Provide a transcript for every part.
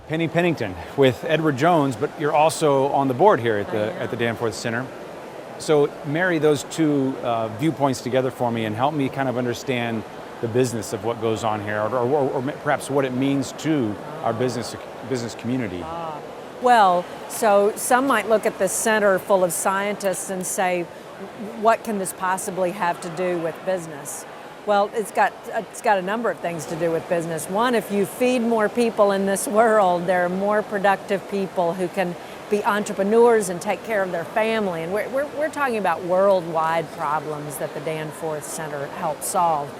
Penny Pennington with Edward Jones, but you're also on the board here at the Danforth Center. So marry those two viewpoints together for me and help me kind of understand the business of what goes on here, or perhaps what it means to our business community. Well, so some might look at the center full of scientists and say, what can this possibly have to do with business? Well, it's got a number of things to do with business. One, if you feed more people in this world, there are more productive people who can be entrepreneurs and take care of their family. And we're talking about worldwide problems that the Danforth Center helps solve.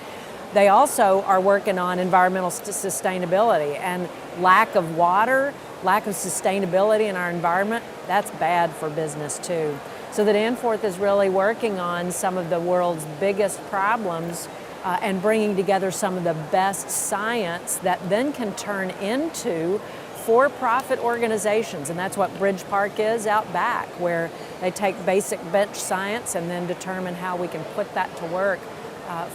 They also are working on environmental sustainability, and lack of water, lack of sustainability in our environment, that's bad for business too. So the Danforth is really working on some of the world's biggest problems and bringing together some of the best science that then can turn into for-profit organizations. And that's what Bridge Park is out back, where they take basic bench science and then determine how we can put that to work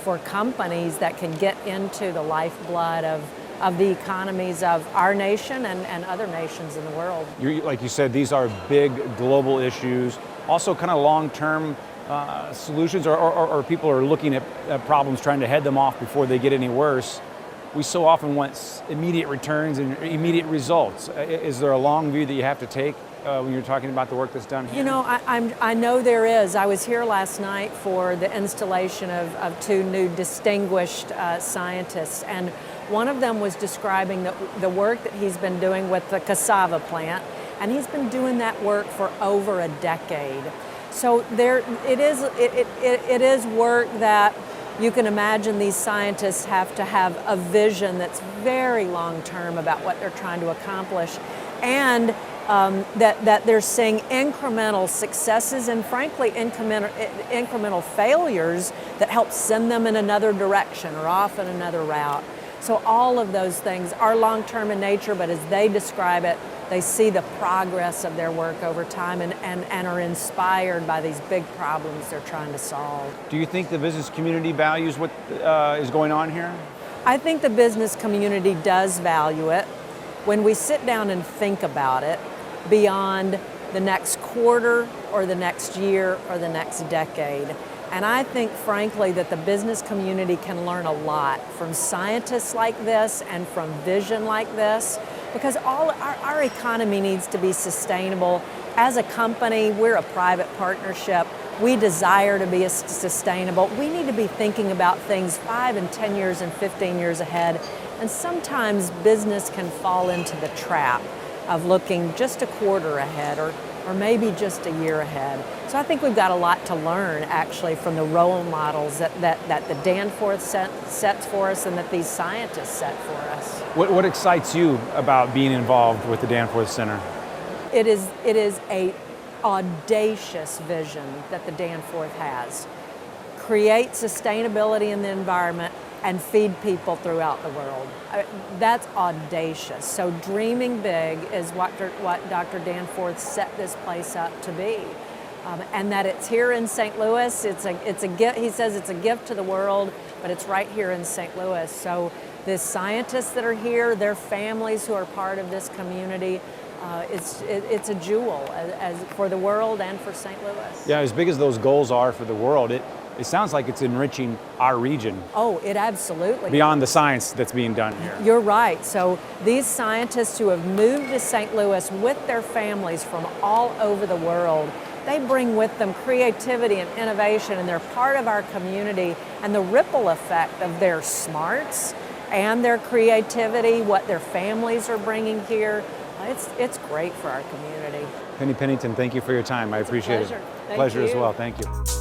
for companies that can get into the lifeblood of the economies of our nation and other nations in the world. Like you said, these are big global issues, also kind of long-term solutions, or people are looking at problems, trying to head them off before they get any worse. We so often want immediate returns and immediate results. Is there a long view that you have to take when you're talking about the work that's done here? You know, I know there is. I was here last night for the installation of two new distinguished scientists, and one of them was describing the work that he's been doing with the cassava plant, and he's been doing that work for over a decade. So it is work that you can imagine these scientists have to have a vision that's very long-term about what they're trying to accomplish, and that they're seeing incremental successes and frankly incremental failures that help send them in another direction or off in another route. So all of those things are long-term in nature, but as they describe it, they see the progress of their work over time and are inspired by these big problems they're trying to solve. Do you think the business community values what is going on here? I think the business community does value it. When we sit down and think about it, beyond the next quarter or the next year or the next decade. And I think, frankly, that the business community can learn a lot from scientists like this and from vision like this, because our economy needs to be sustainable. As a company, we're a private partnership. We desire to be sustainable. We need to be thinking about things 5 and 10 years and 15 years ahead. And sometimes business can fall into the trap of looking just a quarter ahead or maybe just a year ahead. So I think we've got a lot to learn actually from the role models that the Danforth sets for us and that these scientists set for us. What excites you about being involved with the Danforth Center? It is a audacious vision that the Danforth has. Create sustainability in the environment and feed people throughout the world. That's audacious. So dreaming big is what Dr. Danforth set this place up to be. And that it's here in St. Louis, it's a gift. He says it's a gift to the world, but it's right here in St. Louis. So the scientists that are here, their families who are part of this community, it's a jewel as for the world and for St. Louis. Yeah, as big as those goals are for the world, it sounds like it's enriching our region. Oh, it absolutely. Beyond the science that's being done here. You're right. So these scientists who have moved to St. Louis with their families from all over the world, they bring with them creativity and innovation, and they're part of our community, and the ripple effect of their smarts and their creativity, what their families are bringing here, it's great for our community. Penny Pennington, thank you for your time. I appreciate it. Thank Pleasure you. as well. Thank you.